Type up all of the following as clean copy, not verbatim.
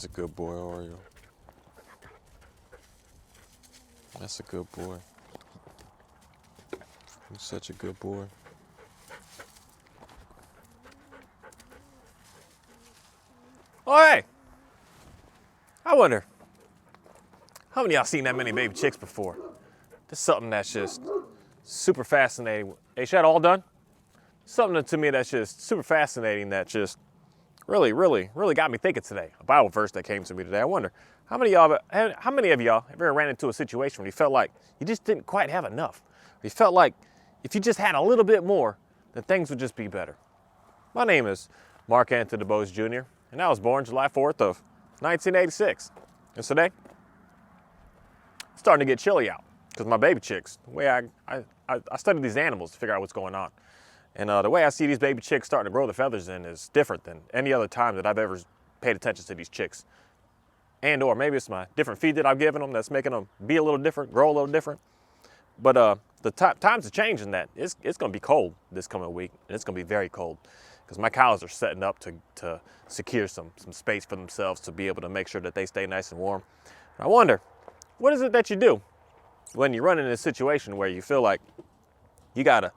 That's a good boy, Oreo. That's a good boy. You're such a good boy. Oh, hey! I wonder, how many of y'all seen that many baby chicks before? This is something that's just super fascinating. Hey, Shad, all done? Something to me that's just super fascinating that just really got me thinking today. A Bible verse that came to me today. I wonder, how many of y'all have ever ran into a situation where you felt like you just didn't quite have enough? Or you felt like if you just had a little bit more, then things would just be better. My name is Mark Anthony DeBose Jr., and I was born July 4th of 1986. And today, it's starting to get chilly out because my baby chicks, the way I study these animals to figure out what's going on. And the way I see these baby chicks starting to grow the feathers in is different than any other time that I've ever paid attention to these chicks. And or maybe it's my different feed that I've given them that's making them be a little different, grow a little different. But the times are changing that. It's going to be cold this coming week, and it's going to be very cold because my cows are setting up to secure some space for themselves to be able to make sure that they stay nice and warm. I wonder, what is it that you do when you run into a situation where you feel like you gotta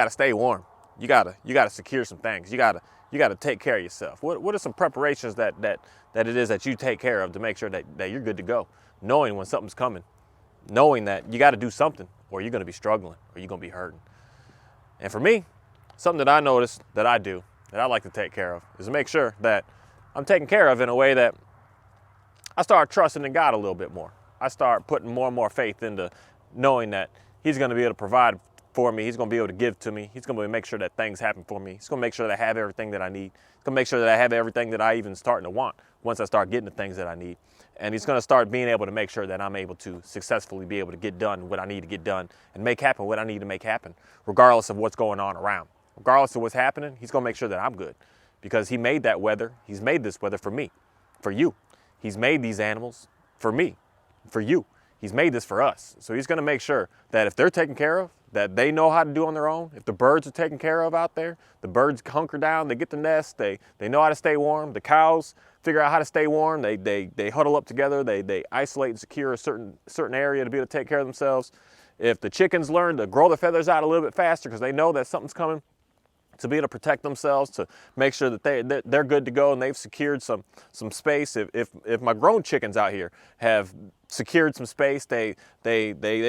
stay warm? You gotta secure some things. You gotta take care of yourself. What are some preparations that it is that you take care of to make sure that you're good to go, knowing when something's coming, knowing that you got to do something or you're going to be struggling or you're going to be hurting. And for me, something that I noticed that I do that I like to take care of is to make sure that I'm taken care of in a way that I start trusting in God a little bit more. I start putting more and more faith into knowing that He's going to be able to provide for me. He's going to be able to give to me. He's going to make sure that things happen for me. He's going to make sure that I have everything that I need. He's going to make sure that I have everything that I even starting to want once I start getting the things that I need. And He's going to start being able to make sure that I'm able to successfully be able to get done what I need to get done and make happen what I need to make happen, regardless of what's going on around. Regardless of what's happening, He's going to make sure that I'm good because He made that weather. He's made this weather for me, for you. He's made these animals for me, for you. He's made this for us. So He's going to make sure that if they're taken care of, that they know how to do on their own. If the birds are taken care of out there, the birds hunker down, they get the nest, they know how to stay warm. The cows figure out how to stay warm. They huddle up together, they isolate and secure a certain area to be able to take care of themselves. If the chickens learn to grow their feathers out a little bit faster because they know that something's coming, to be able to protect themselves, to make sure that they're good to go and they've secured some space. If my grown chickens out here have secured some space, they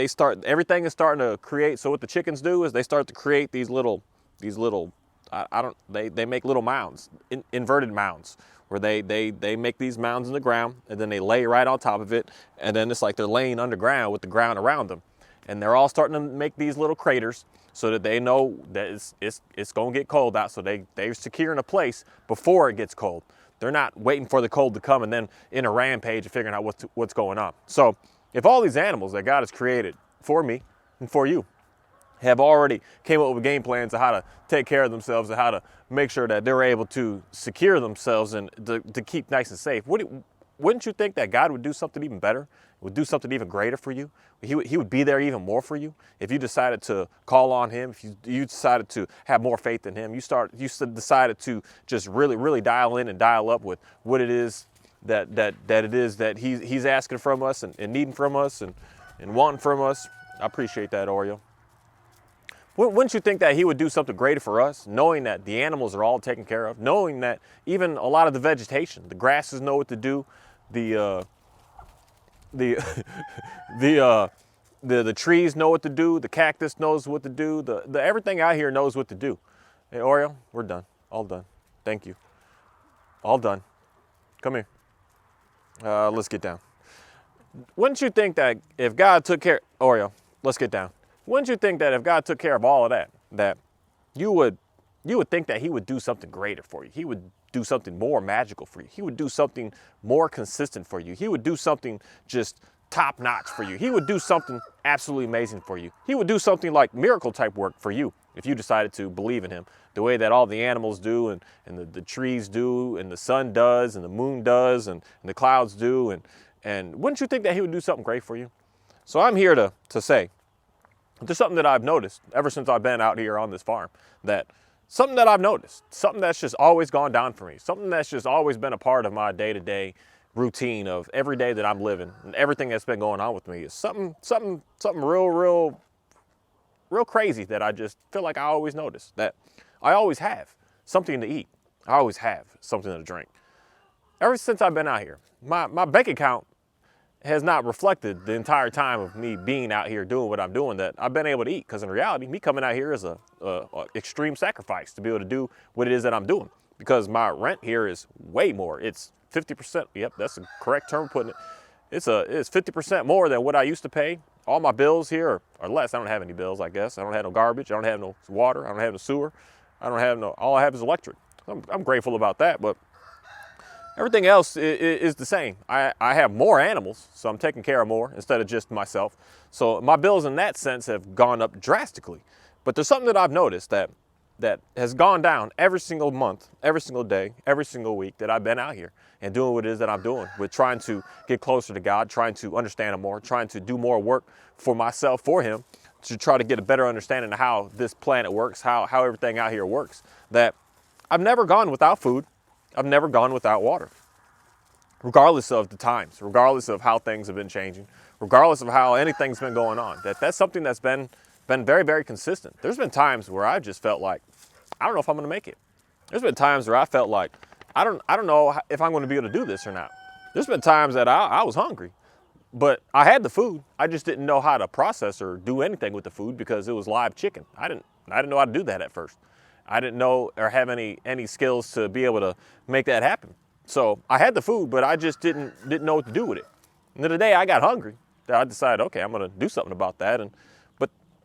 start, everything is starting to create. So what the chickens do is they start to create these little they make little mounds, inverted mounds, where they make these mounds in the ground and then they lay right on top of it, and then it's like they're laying underground with the ground around them, and they're all starting to make these little craters so that they know that it's going to get cold out, so they're securing a place before it gets cold. They're not waiting for the cold to come and then in a rampage and figuring out what's going on. So if all these animals that God has created for me and for you have already came up with game plans of how to take care of themselves and how to make sure that they're able to secure themselves and to keep nice and safe, wouldn't you think that God would do something even better, would do something even greater for you? He would be there even more for you if you decided to call on Him, if you decided to have more faith in Him, you decided to just really dial in and dial up with what it is that He's asking from us and needing from us and wanting from us. I appreciate that, Oreo. Wouldn't you think that He would do something greater for us, knowing that the animals are all taken care of, knowing that even a lot of the vegetation, the grasses know what to do, the trees know what to do, the cactus knows what to do, the everything out here knows what to do. Hey, Oreo, we're done. All done. Thank you. All done. Come here. Let's get down. Wouldn't you think that if God took care, Oreo, let's get down. Wouldn't you think that if God took care of all of that you would think that He would do something greater for you? He would do something more magical for you. He would do something more consistent for you. He would do something just top notch for you. He would do something absolutely amazing for you. He would do something like miracle type work for you if you decided to believe in Him, the way that all the animals do and the trees do and the sun does and the moon does and the clouds do. And wouldn't you think that He would do something great for you? So I'm here to say, there's something that I've noticed ever since I've been out here on this farm, something that's just always gone down for me, something that's just always been a part of my day-to-day routine of every day that I'm living and everything that's been going on with me is something real crazy that I just feel like I always notice, that I always have something to eat. I always have something to drink. Ever since I've been out here, my bank account has not reflected the entire time of me being out here doing what I'm doing that I've been able to eat. Because in reality, me coming out here is a extreme sacrifice to be able to do what it is that I'm doing. Because my rent here is way more. It's 50%. Yep, that's the correct term putting it. It's 50% more than what I used to pay. All my bills here are less. I don't have any bills, I guess. I don't have no garbage. I don't have no water. I don't have no sewer. All I have is electric. I'm grateful about that, but everything else is the same. I have more animals, so I'm taking care of more instead of just myself. So my bills in that sense have gone up drastically. But there's something that I've noticed that has gone down every single month, every single day, every single week that I've been out here and doing what it is that I'm doing, with trying to get closer to God, trying to understand Him more, trying to do more work for myself, for Him, to try to get a better understanding of how this planet works, how everything out here works. That I've never gone without food. I've never gone without water, regardless of the times, regardless of how things have been changing, regardless of how anything's been going on. That's something that's been very, very consistent. There's been times where I just felt like, I don't know if I'm going to make it. There's been times where I felt like, I don't know if I'm going to be able to do this or not. There's been times that I was hungry, but I had the food. I just didn't know how to process or do anything with the food because it was live chicken. I didn't know how to do that at first. I didn't know or have any skills to be able to make that happen. So I had the food, but I just didn't know what to do with it. And then the day I got hungry, I decided, okay, I'm going to do something about that.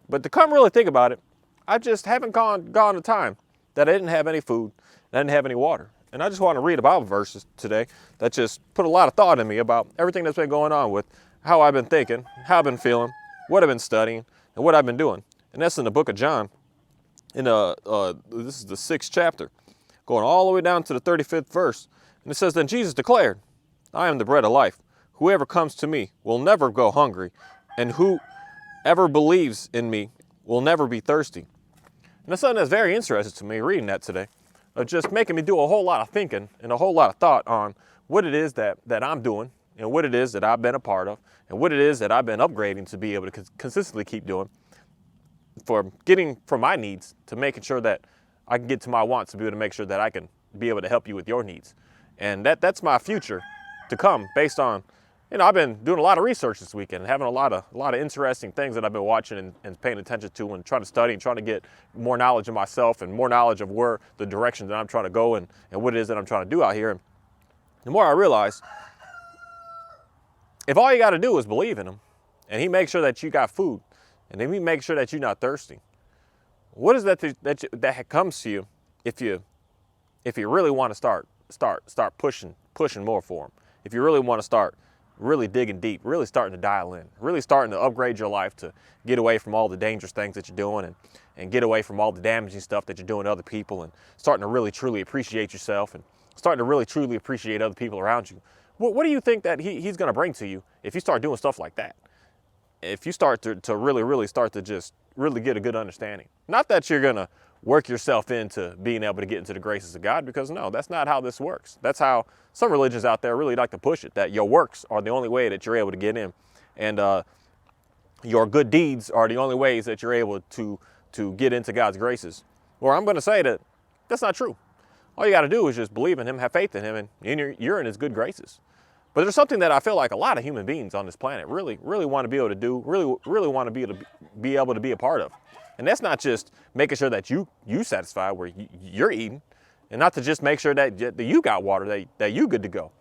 But to come really think about it, I just haven't gone a time that I didn't have any food, and I didn't have any water. And I just want to read a Bible verses today that just put a lot of thought in me about everything that's been going on with how I've been thinking, how I've been feeling, what I've been studying, and what I've been doing. And that's in the book of John. This is the 6th chapter, going all the way down to the 35th verse. And it says, "Then Jesus declared, I am the bread of life. Whoever comes to me will never go hungry, and whoever believes in me will never be thirsty." And that's something that's very interesting to me reading that today, of just making me do a whole lot of thinking and a whole lot of thought on what it is that I'm doing and what it is that I've been a part of and what it is that I've been upgrading to be able to consistently keep doing, for getting from my needs to making sure that I can get to my wants, to be able to make sure that I can be able to help you with your needs. And that's my future to come based on, I've been doing a lot of research this weekend and having a lot of interesting things that I've been watching and paying attention to and trying to study and trying to get more knowledge of myself and more knowledge of where the direction that I'm trying to go and what it is that I'm trying to do out here. And the more I realize, if all you got to do is believe in Him and He makes sure that you got food, and then we make sure that you're not thirsty, what is that comes to you if you really want to start pushing more for Him? If you really want to start really digging deep, really starting to dial in, really starting to upgrade your life to get away from all the dangerous things that you're doing and get away from all the damaging stuff that you're doing to other people, and starting to really truly appreciate yourself and starting to really truly appreciate other people around you. What do you think that He's going to bring to you if you start doing stuff like that? If you start to really start to just really get a good understanding. Not that you're going to work yourself into being able to get into the graces of God, because no, that's not how this works. That's how some religions out there really like to push it, that your works are the only way that you're able to get in. And your good deeds are the only ways that you're able to get into God's graces. Well, I'm going to say that that's not true. All you got to do is just believe in Him, have faith in Him, and you're in His good graces. But there's something that I feel like a lot of human beings on this planet really want to be able to do, really want to be able to be a part of. And that's not just making sure that you satisfied where you're eating, and not to just make sure that you got water, that you good to go.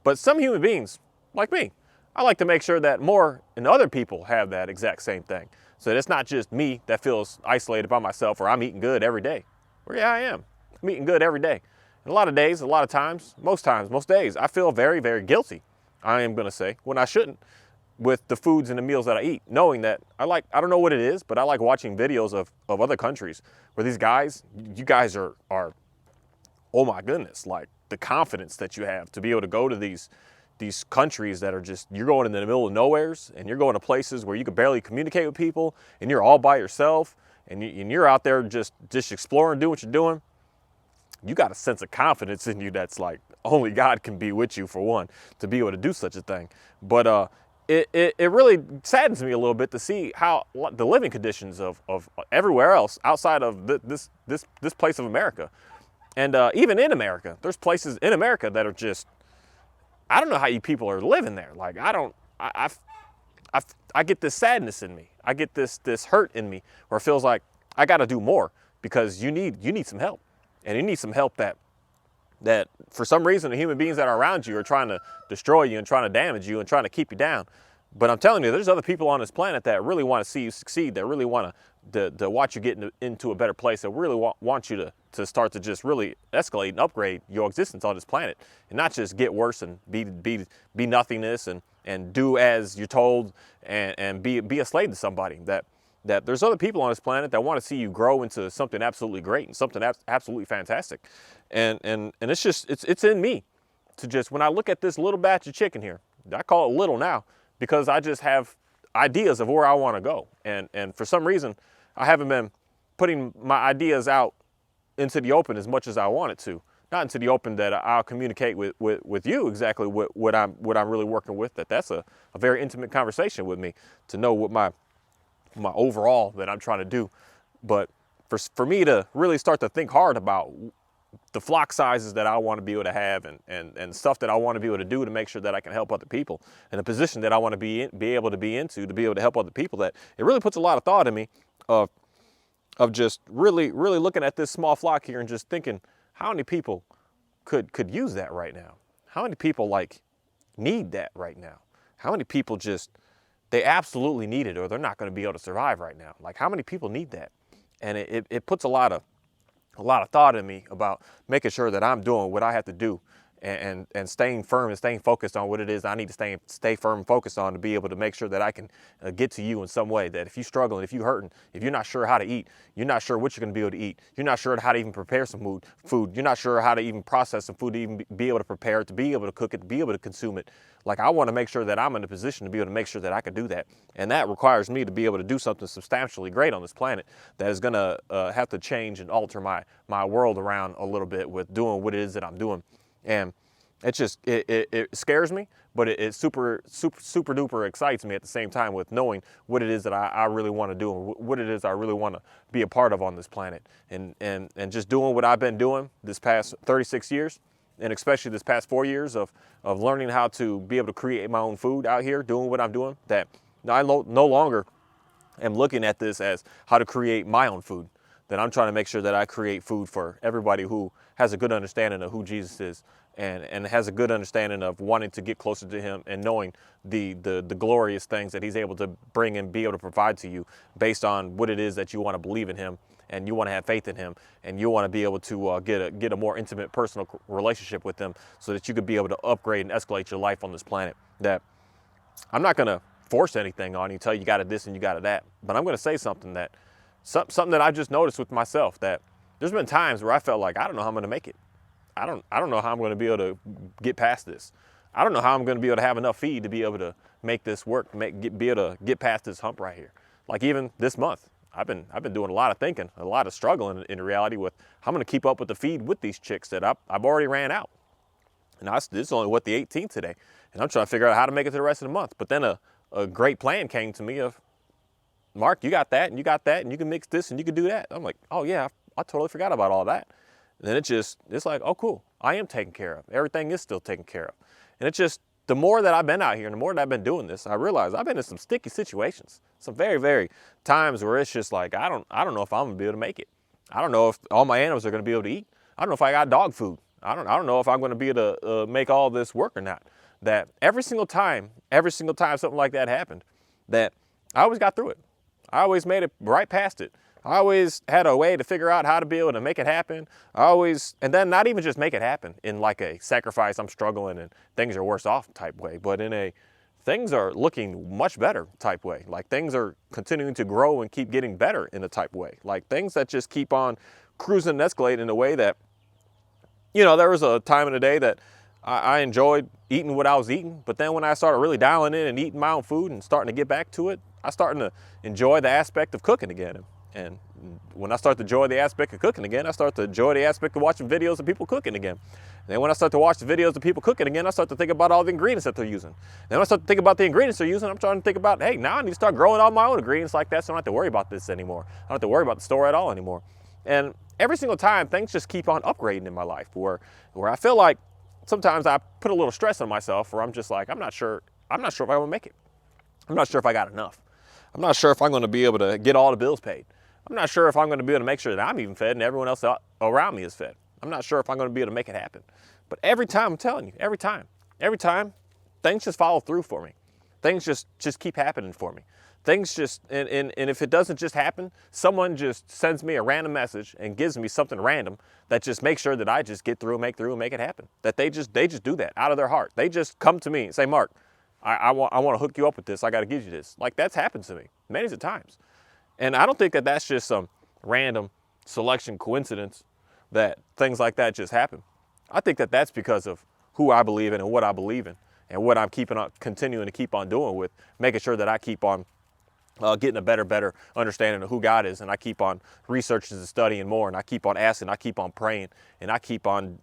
But some human beings, like me, I like to make sure that more and other people have that exact same thing. So that it's not just me that feels isolated by myself, or I'm eating good every day. Well, yeah, I am. I'm eating good every day. And a lot of days, a lot of times, most days, I feel very, very guilty, I am going to say, when I shouldn't, with the foods and the meals that I eat, knowing that I don't know what it is, but I like watching videos of other countries where these guys, you guys are, oh my goodness, like the confidence that you have to be able to go to these countries that are just, you're going in the middle of nowheres, and you're going to places where you can barely communicate with people, and you're all by yourself, and you're out there just exploring, doing what you're doing. you got a sense of confidence in you that's like only God can be with you, for one, to be able to do such a thing. But it really saddens me a little bit to see how the living conditions of everywhere else outside of this place of America. And even in America, there's places in America that are just, I don't know how you people are living there. Like, I get this sadness in me. I get this hurt in me where it feels like I got to do more, because you need some help. And you need some help that for some reason the human beings that are around you are trying to destroy you and trying to damage you and trying to keep you down. But I'm telling you, there's other people on this planet that really want to see you succeed, that really want to watch you get into a better place, that really want you to start to just really escalate and upgrade your existence on this planet, and not just get worse and be nothingness and do as you're told and be a slave to somebody. That there's other people on this planet that want to see you grow into something absolutely great and something absolutely fantastic. And it's just, it's in me to just, when I look at this little batch of chicken here, I call it little now, because I just have ideas of where I want to go. And for some reason, I haven't been putting my ideas out into the open as much as I wanted to. Not into the open that I'll communicate with you exactly what I'm really working with. That's a very intimate conversation with me, to know what my overall that I'm trying to do. But for me to really start to think hard about the flock sizes that I want to be able to have, and stuff that I want to be able to do to make sure that I can help other people, and the position that I want to be able to be into to be able to help other people, that it really puts a lot of thought in me of just really looking at this small flock here and just thinking, how many people could use that right now? How many people like need that right now? How many people just, they absolutely need it, or they're not going to be able to survive right now? Like, how many people need that? And it puts a lot of thought in me about making sure that I'm doing what I have to do, and staying firm and staying focused on what it is I need to stay firm and focused on, to be able to make sure that I can get to you in some way. That if you're struggling, if you're hurting, if you're not sure how to eat, you're not sure what you're going to be able to eat, you're not sure how to even prepare some food, you're not sure how to even process some food, to even be able to prepare it, to be able to cook it, to be able to consume it. Like, I want to make sure that I'm in a position to be able to make sure that I can do that. And that requires me to be able to do something substantially great on this planet that is going to have to change and alter my world around a little bit with doing what it is that I'm doing. And it's just, it scares me, but it super duper excites me at the same time, with knowing what it is that I really want to do, and what it is I really want to be a part of on this planet. And just doing what I've been doing this past 36 years, and especially this past 4 years of learning how to be able to create my own food out here, doing what I'm doing, that I no longer am looking at this as how to create my own food. That I'm trying to make sure that I create food for everybody who has a good understanding of who Jesus is, and has a good understanding of wanting to get closer to him, and knowing the glorious things that he's able to bring and be able to provide to you, based on what it is that you want to believe in him, and you want to have faith in him, and you want to be able to get a more intimate personal relationship with him, so that you could be able to upgrade and escalate your life on this planet. That I'm not going to force anything on you, tell you got to this and you got to that, but I'm going to say something that I just noticed with myself, that there's been times where I felt like, I don't know how I'm going to make it. I don't know how I'm going to be able to get past this. I don't know how I'm going to be able to have enough feed to be able to make this work, be able to get past this hump right here. Like, even this month, I've been doing a lot of thinking, a lot of struggling in reality with how I'm going to keep up with the feed with these chicks that I've already ran out. And this is only the 18th today, and I'm trying to figure out how to make it to the rest of the month. But then a great plan came to me of, Mark, you got that, and you got that, and you can mix this, and you can do that. I'm like, oh yeah, I totally forgot about all that. And then it's like, oh cool, I am taken care of. Everything is still taken care of. And it's just, the more that I've been out here and the more that I've been doing this, I realize I've been in some sticky situations. Some very, very times where it's just like, I don't know if I'm gonna be able to make it. I don't know if all my animals are gonna be able to eat. I don't know if I got dog food. I don't know if I'm gonna be able to make all this work or not. That every single time something like that happened, that I always got through it. I always made it right past it. I always had a way to figure out how to be able to make it happen. And then not even just make it happen in like a sacrifice, I'm struggling and things are worse off type way, but in a things are looking much better type way. Like, things are continuing to grow and keep getting better in a type way. Like, things that just keep on cruising and escalating in a way that, there was a time in the day that I enjoyed eating what I was eating, but then when I started really dialing in and eating my own food and starting to get back to it, I started to enjoy the aspect of cooking again. And When I start to enjoy the aspect of cooking again, I start to enjoy the aspect of watching videos of people cooking again. And then when I start to watch the videos of people cooking again, I start to think about all the ingredients that they're using. Then when I start to think about the ingredients they're using, I'm trying to think about, hey, now I need to start growing all my own ingredients like that, so I don't have to worry about this anymore. I don't have to worry about the store at all anymore. And every single time, things just keep on upgrading in my life, where I feel like sometimes I put a little stress on myself, where I'm just like, I'm not sure if I'm gonna make it. I'm not sure if I got enough. I'm not sure if I'm gonna be able to get all the bills paid. I'm not sure if I'm gonna be able to make sure that I'm even fed and everyone else around me is fed. I'm not sure if I'm gonna be able to make it happen. But every time, I'm telling you, every time, things just follow through for me. Things just keep happening for me. Things just, and if it doesn't just happen, someone just sends me a random message and gives me something random that just makes sure that I just get through and make it happen. That they just do that out of their heart. They just come to me and say, Mark, I want to hook you up with this. I got to give you this. Like, that's happened to me many times. And I don't think that that's just some random selection coincidence that things like that just happen. I think that that's because of who I believe in and what I believe in and what I'm continuing to keep on doing with making sure that I keep on getting a better understanding of who God is, and I keep on researching and studying more, and I keep on asking, I keep on praying, and I keep on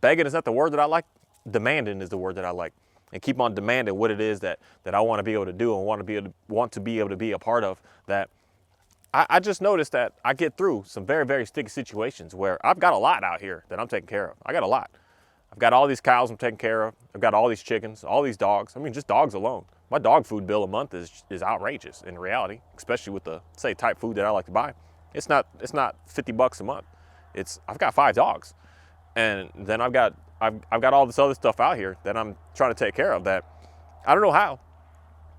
begging is not the word that I like, demanding is the word that I like, and keep on demanding what it is that I want to be able to do and want to be able to be a part of. That I just noticed that I get through some very sticky situations where I've got a lot out here that I'm taking care of. I got a lot. I've got all these cows I'm taking care of. I've got all these chickens, all these dogs. I mean, just dogs alone. My dog food bill a month is outrageous in reality, especially with the, say, type food that I like to buy. It's not $50 a month. I've got 5 dogs. And then I've got all this other stuff out here that I'm trying to take care of that I don't know how.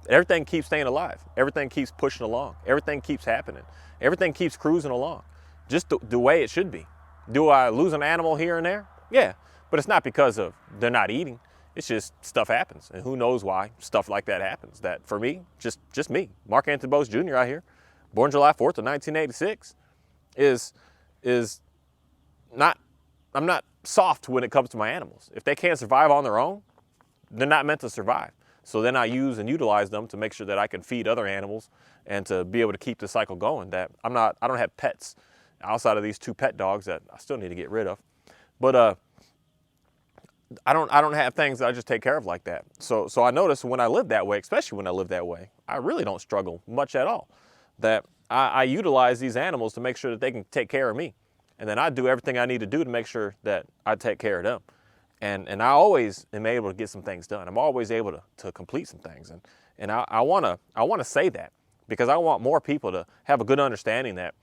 Everything keeps staying alive. Everything keeps pushing along. Everything keeps happening. Everything keeps cruising along. Just the way it should be. Do I lose an animal here and there? Yeah. But it's not because of they're not eating. It's just stuff happens, and who knows why stuff like that happens. That for me, just me, Mark Anthony Bose Jr. out here, born July 4th of 1986, is not. I'm not soft when it comes to my animals. If they can't survive on their own, they're not meant to survive. So then I use and utilize them to make sure that I can feed other animals and to be able to keep the cycle going. That I don't have pets outside of these 2 pet dogs that I still need to get rid of, but I don't have things that I just take care of like that. So I notice when I live that way, especially when I live that way, I really don't struggle much at all. That I utilize these animals to make sure that they can take care of me. And then I do everything I need to do to make sure that I take care of them. And I always am able to get some things done. I'm always able to complete some things. And I wanna say that because I want more people to have a good understanding that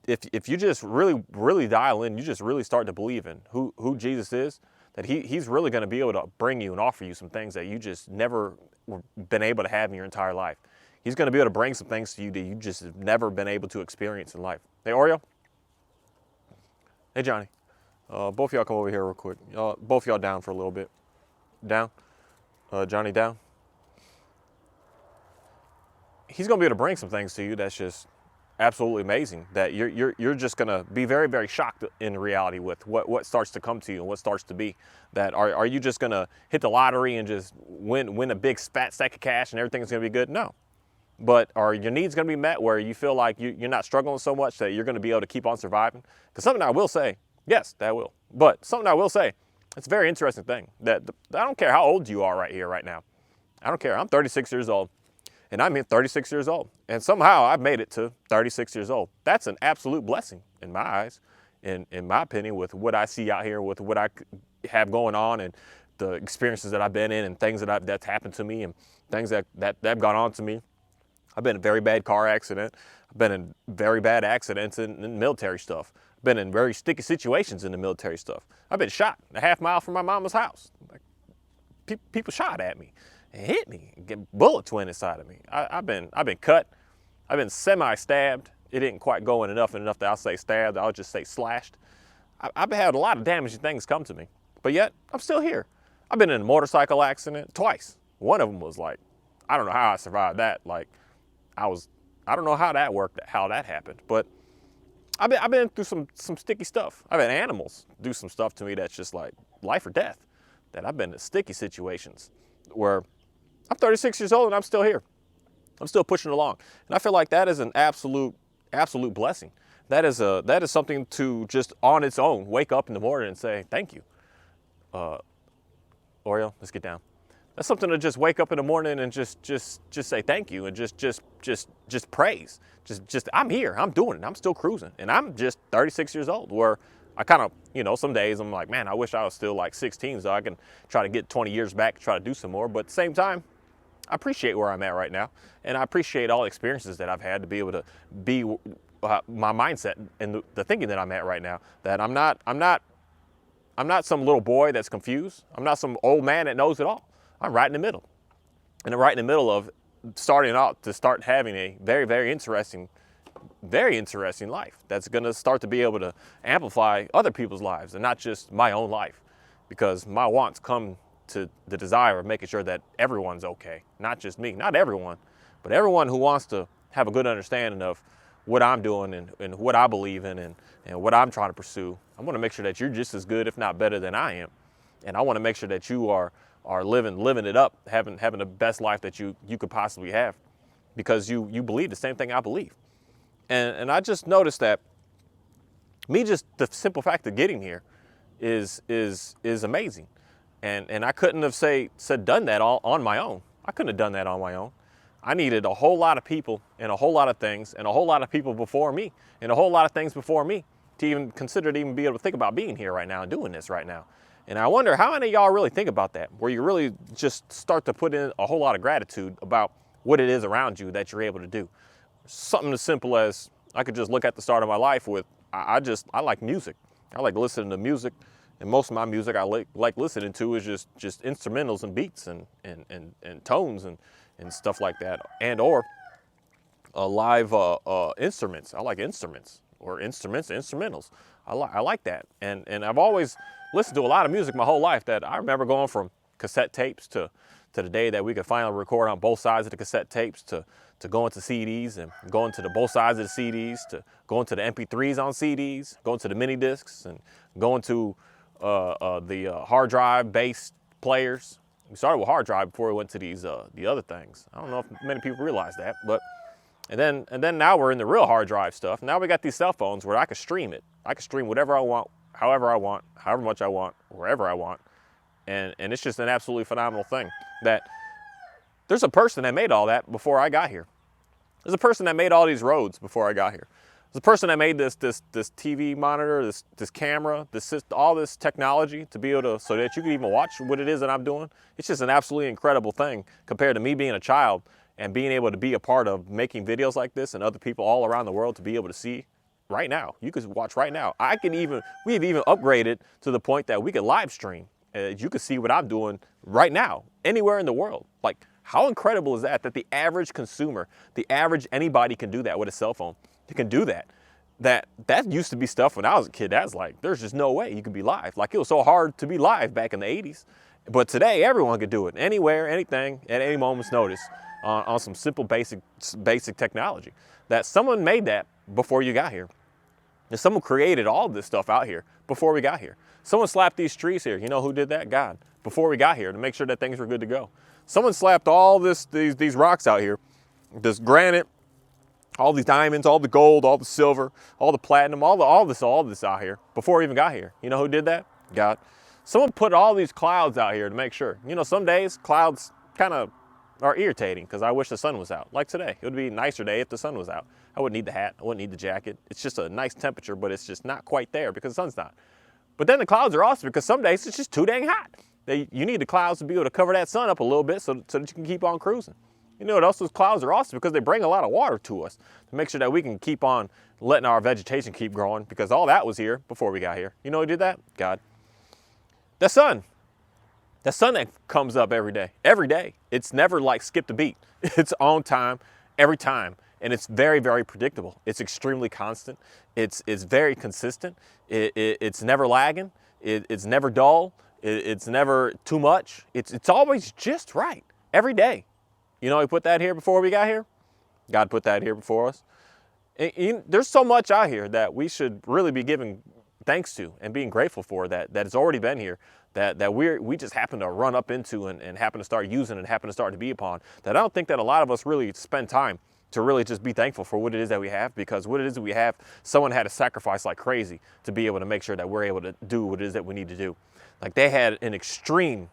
if you just really dial in, you just really start to believe in who Jesus is, that he's really going to be able to bring you and offer you some things that you just never been able to have in your entire life. He's going to be able to bring some things to you that you just have never been able to experience in life. Hey, Oreo. Hey, Johnny. Both of y'all come over here real quick. Both of y'all down for a little bit. Down. Johnny, down. He's going to be able to bring some things to you that's just absolutely amazing, that you're just going to be very shocked in reality with what starts to come to you and what starts to be. That are you just going to hit the lottery and just win a big fat stack of cash and everything's going to be good? No. But are your needs going to be met where you feel like you're not struggling so much that you're going to be able to keep on surviving? Because something I will say, yes, that will. But something I will say, it's a very interesting thing that I don't care how old you are right here, right now. I don't care. I'm 36 years old. And I'm 36 years old. And somehow I've made it to 36 years old. That's an absolute blessing in my eyes, in my opinion, with what I see out here, with what I have going on and the experiences that I've been in and things that's happened to me and things that have gone on to me. I've been in a very bad car accident. I've been in very bad accidents in military stuff. I've been in very sticky situations in the military stuff. I've been shot a half mile from my mama's house. Like, people shot at me. Hit me, get bullets went inside of me. I've been cut. I've been semi-stabbed. It didn't quite go in enough that I'll say stabbed. I'll just say slashed. I've had a lot of damaging things come to me, but yet I'm still here. I've been in a motorcycle accident twice. One of them was like, I don't know how I survived that. Like, I don't know how that worked, how that happened, but I've been through some sticky stuff. I've had animals do some stuff to me that's just like life or death. That I've been in sticky situations where I'm 36 years old and I'm still here. I'm still pushing along. And I feel like that is an absolute absolute blessing. That is something to just on its own wake up in the morning and say thank you. Oreo, let's get down. That's something to just wake up in the morning and just say thank you and just praise. Just I'm here. I'm doing it. I'm still cruising, and I'm just 36 years old. Where I kind of, some days I'm like, man, I wish I was still like 16 so I can try to get 20 years back and try to do some more. But at the same time, I appreciate where I'm at right now, and I appreciate all the experiences that I've had to be able to be my mindset and the thinking that I'm at right now. That I'm not some little boy that's confused. I'm not some old man that knows it all. I'm right in the middle. And I'm right in the middle of starting out to start having a very, very interesting life that's going to start to be able to amplify other people's lives and not just my own life. Because my wants come to the desire of making sure that everyone's okay. Not just me, not everyone, but everyone who wants to have a good understanding of what I'm doing and what I believe in and what I'm trying to pursue. I want to make sure that you're just as good, if not better than I am. And I want to make sure that you are living it up, having the best life that you could possibly have, because you believe the same thing I believe. And I just noticed that just the simple fact of getting here is amazing. And I couldn't have done that all on my own. I couldn't have done that on my own. I needed a whole lot of people and a whole lot of things and a whole lot of people before me and a whole lot of things before me to even consider to even be able to think about being here right now and doing this right now. And I wonder how many of y'all really think about that, where you really just start to put in a whole lot of gratitude about what it is around you that you're able to do. Something as simple as I could just look at the start of my life with, I like music. I like listening to music. And most of my music I like listening to is just instrumentals and beats and tones and stuff like that, and or live instruments. I like instruments or instrumentals. I like that, and I've always listened to a lot of music my whole life. That I remember going from cassette tapes to the day that we could finally record on both sides of the cassette tapes to going to CDs and going to the both sides of the CDs to going to the MP3s on CDs, going to the mini discs and going to the hard drive based players. We started with hard drive before we went to these the other things. I don't know if many people realize that, but and then now we're in the real hard drive stuff. Now we got these cell phones where I can stream it. I can stream whatever I want, however I want, however much I want, wherever I want, and it's just an absolutely phenomenal thing. That there's a person that made all that before I got here. There's a person that made all these roads before I got here. There's a person that made this TV monitor, this camera, all this technology to be able to, so that you can even watch what it is that I'm doing. It's just an absolutely incredible thing compared to me being a child and being able to be a part of making videos like this and other people all around the world to be able to see right now. You can watch right now. We have even upgraded to the point that we can live stream. You can see what I'm doing right now, anywhere in the world. Like, how incredible is that the average consumer, the average anybody can do that with a cell phone. You can do that. That used to be stuff when I was a kid. That's like, there's just no way you could be live. Like, it was so hard to be live back in the 80s. But today, everyone could do it. Anywhere, anything, at any moment's notice on some simple, basic technology. That someone made that before you got here. And someone created all this stuff out here before we got here. Someone slapped these trees here. You know who did that? God. Before we got here, to make sure that things were good to go. Someone slapped all these rocks out here, this granite, all these diamonds, all the gold, all the silver, all the platinum, all this out here before we even got here. You know who did that? God. Someone put all these clouds out here to make sure. You know, some days clouds kind of are irritating because I wish the sun was out. Like today, it would be a nicer day if the sun was out. I wouldn't need the hat. I wouldn't need the jacket. It's just a nice temperature, but it's just not quite there because the sun's not. But then the clouds are awesome because some days it's just too dang hot. You need the clouds to be able to cover that sun up a little bit so that you can keep on cruising. You know what else? Those clouds are awesome because they bring a lot of water to us to make sure that we can keep on letting our vegetation keep growing, because all that was here before we got here. You know who did that? God. The sun. The sun that comes up every day. It's never like skipped a beat. It's on time every time. And it's very, very predictable. It's extremely constant. It's very consistent. It's never lagging. It's never dull. It's never too much. It's always just right every day. You know, he put that here before we got here. God put that here before us. There's so much out here that we should really be giving thanks to and being grateful for that it's already been here, that we just happen to run up into and happen to start using and happen to start to be upon, that I don't think that a lot of us really spend time to really just be thankful for what it is that we have, because what it is that we have, someone had to sacrifice like crazy to be able to make sure that we're able to do what it is that we need to do. Like, they had an extreme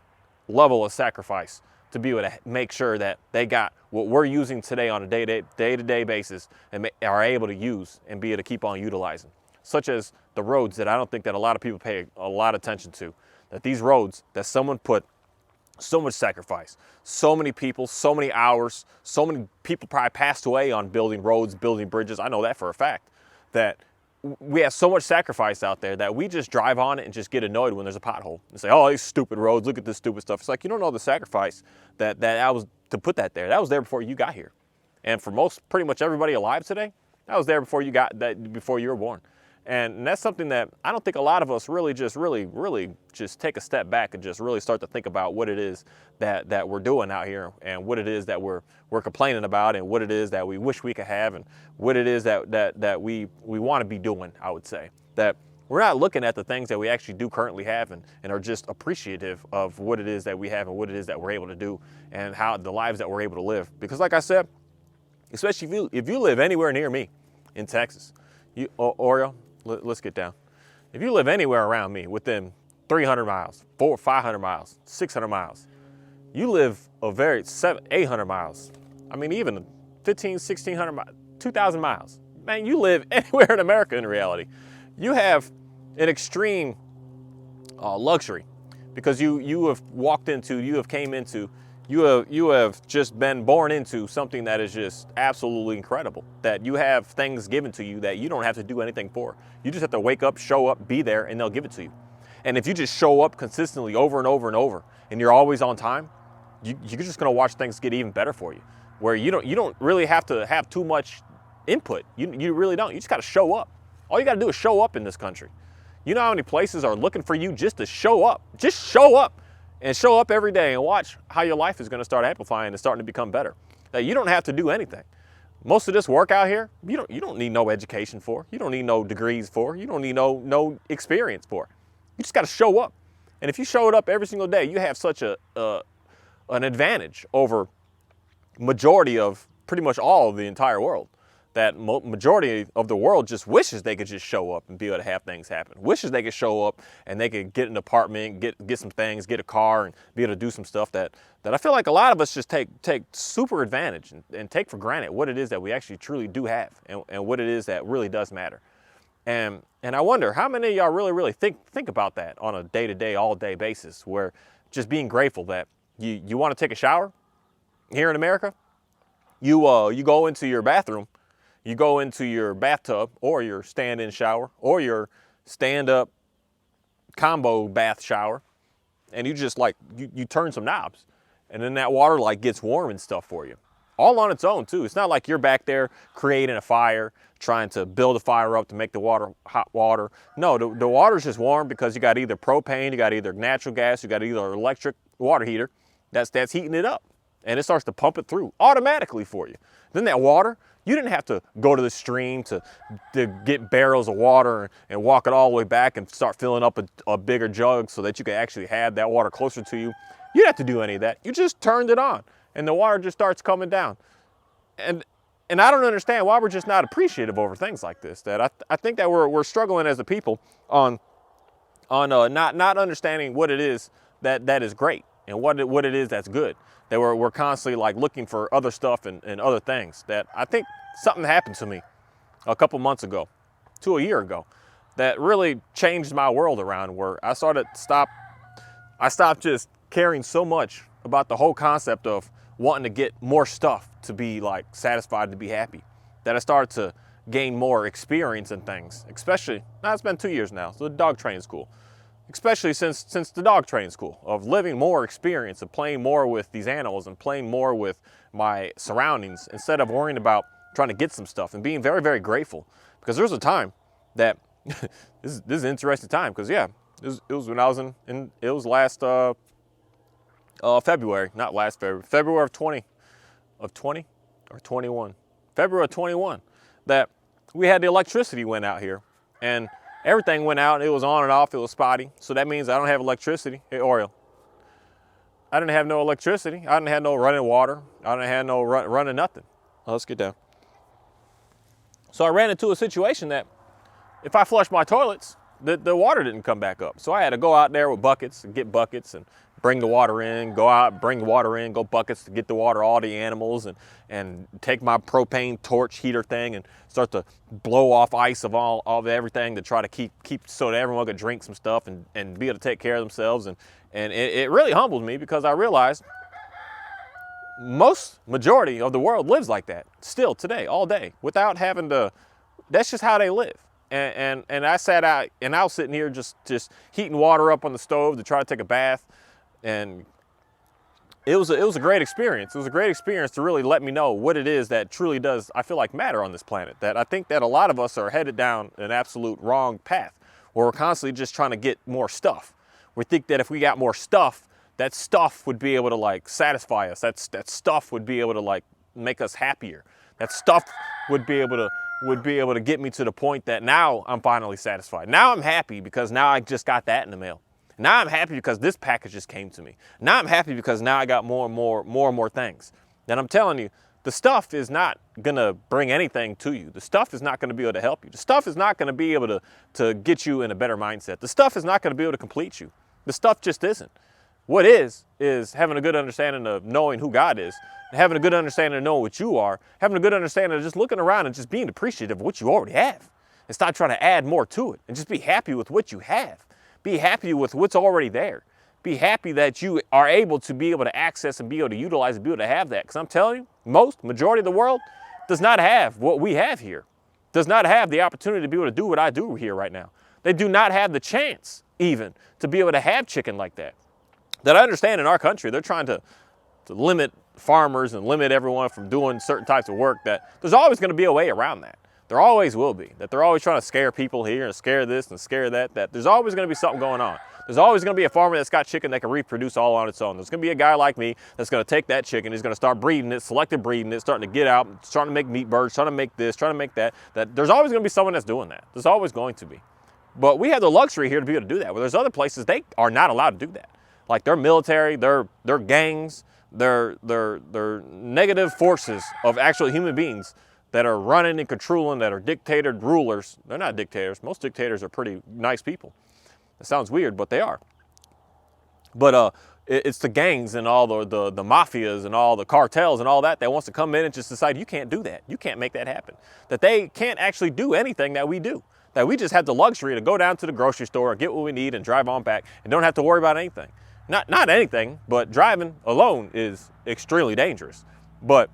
level of sacrifice to be able to make sure that they got what we're using today on a day-to-day basis and are able to use and be able to keep on utilizing, such as the roads that I don't think that a lot of people pay a lot of attention to. That these roads that someone put so much sacrifice, so many people, so many hours, so many people probably passed away on building roads, building bridges. I know that for a fact, that we have so much sacrifice out there that we just drive on it and just get annoyed when there's a pothole and say, oh, these stupid roads, look at this stupid stuff. It's like, you don't know the sacrifice that I was to put that there. That was there before you got here. And for pretty much everybody alive today, that was there before you were born. And that's something that I don't think a lot of us really just take a step back and just really start to think about what it is that we're doing out here, and what it is that we're complaining about, and what it is that we wish we could have, and what it is that we want to be doing. I would say that we're not looking at the things that we actually do currently have, and are just appreciative of what it is that we have and what it is that we're able to do, and how the lives that we're able to live. Because like I said, especially if you live anywhere near me in Texas, Oriole, let's get down. If you live anywhere around me within 300 miles, 400, 500 miles, 600 miles, you live 800 miles. I mean, even 1500, 1600 miles, 2000 miles. Man, you live anywhere in America in reality. You have an extreme luxury, because you have just been born into something that is just absolutely incredible. That you have things given to you that you don't have to do anything for. You just have to wake up, show up, be there, and they'll give it to you. And if you just show up consistently over and over and over, and you're always on time, you're just gonna watch things get even better for you. Where you don't really have to have too much input. You really don't. You just gotta show up. All you gotta do is show up in this country. You know how many places are looking for you just to show up? Just show up. And show up every day and watch how your life is going to start amplifying and starting to become better. That you don't have to do anything. Most of this work out here, you don't need no education for. You don't need no degrees for. You don't need no experience for. You just got to show up. And if you showed up every single day, you have such an advantage over majority of pretty much all of the entire world. That majority of the world just wishes they could just show up and be able to have things happen. Wishes they could show up and they could get an apartment, get some things, get a car, and be able to do some stuff that I feel like a lot of us just take super advantage and take for granted what it is that we actually truly do have, and what it is that really does matter. And I wonder how many of y'all really think about that on a day-to-day, all-day basis, where just being grateful that you want to take a shower here in America, you go into your bathroom. You go into your bathtub, or your stand-in shower, or your stand-up combo bath shower, and you just you turn some knobs, and then that water gets warm and stuff for you. All on its own too. It's not like you're back there creating a fire, trying to build a fire up to make the water hot water. No, the water's just warm because you got either propane, you got either natural gas, you got either electric water heater that's heating it up, and it starts to pump it through automatically for you. Then that water, you didn't have to go to the stream to get barrels of water and walk it all the way back and start filling up a bigger jug so that you could actually have that water closer to you. You didn't have to do any of that. You just turned it on and the water just starts coming down. And I don't understand why we're just not appreciative over things like this. That I think that we're struggling as a people on not understanding what it is that is great and what it is that's good. That we're constantly looking for other stuff and other things. That I think something happened to me a couple months ago to a year ago that really changed my world around, where I stopped just caring so much about the whole concept of wanting to get more stuff to be satisfied, to be happy. That I started to gain more experience in things, especially, now it's been 2 years now, so the dog training school. Especially since the dog training school, of living more experience, of playing more with these animals and playing more with my surroundings, instead of worrying about trying to get some stuff, and being very, very grateful. Because there was a time that, this is an interesting time, because yeah, it was when I was it was last February, not last February, February of 20 or 21, February of 21, that we had the electricity went out here, and everything went out, and it was on and off, it was spotty. So that means I don't have electricity. Hey, Oriole. I didn't have no electricity. I didn't have no running water. I didn't have no running nothing. Oh, let's get down. So I ran into a situation that if I flushed my toilets, the water didn't come back up. So I had to go out there with buckets and get buckets and bring the water in, go out, bring the water in, go buckets to get the water, all the animals, and take my propane torch heater thing and start to blow off ice of all of everything to try to keep so that everyone could drink some stuff and be able to take care of themselves. And it really humbled me because I realized majority of the world lives like that still today, all day, without having to, that's just how they live. And I sat out and I was sitting here just heating water up on the stove to try to take a bath. And it was a great experience. It was a great experience to really let me know what it is that truly does, I feel like, matter on this planet. That I think that a lot of us are headed down an absolute wrong path where we're constantly just trying to get more stuff. We think that if we got more stuff, that stuff would be able to like satisfy us. That stuff would be able to like make us happier. That stuff would be able to get me to the point that now I'm finally satisfied. Now I'm happy because now I just got that in the mail. Now I'm happy because this package just came to me. Now I'm happy because now I got more and more things. And I'm telling you, the stuff is not gonna bring anything to you. The stuff is not gonna be able to help you. The stuff is not gonna be able to get you in a better mindset. The stuff is not gonna be able to complete you. The stuff just isn't. What is having a good understanding of knowing who God is, having a good understanding of knowing what you are, having a good understanding of just looking around and just being appreciative of what you already have. And stop trying to add more to it and just be happy with what you have. Be happy with what's already there. Be happy that you are able to access and be able to utilize and be able to have that. Because I'm telling you, majority of the world does not have what we have here. Does not have the opportunity to be able to do what I do here right now. They do not have the chance even to be able to have chicken like that. That I understand in our country, they're trying to limit farmers and limit everyone from doing certain types of work, that there's always going to be a way around that. There always will be. That they're always trying to scare people here and scare this and scare that. That there's always going to be something going on. There's always going to be a farmer that's got chicken that can reproduce all on its own. There's going to be a guy like me that's going to take that chicken, he's going to start breeding it, selective breeding it, starting to get out, starting to make meat birds, trying to make this, trying to make that. That there's always going to be someone that's doing that. There's always going to be. But we have the luxury here to be able to do that. Where there's other places they are not allowed to do that. Like their military, their gangs, their negative forces of actual human beings that are running and controlling, that are dictator rulers. They're not dictators. Most dictators are pretty nice people. It sounds weird, but they are. But it's the gangs and all the mafias and all the cartels and all that wants to come in and just decide you can't do that. You can't make that happen. That they can't actually do anything that we do. That we just have the luxury to go down to the grocery store and get what we need and drive on back and don't have to worry about anything. Not anything, but driving alone is extremely dangerous. But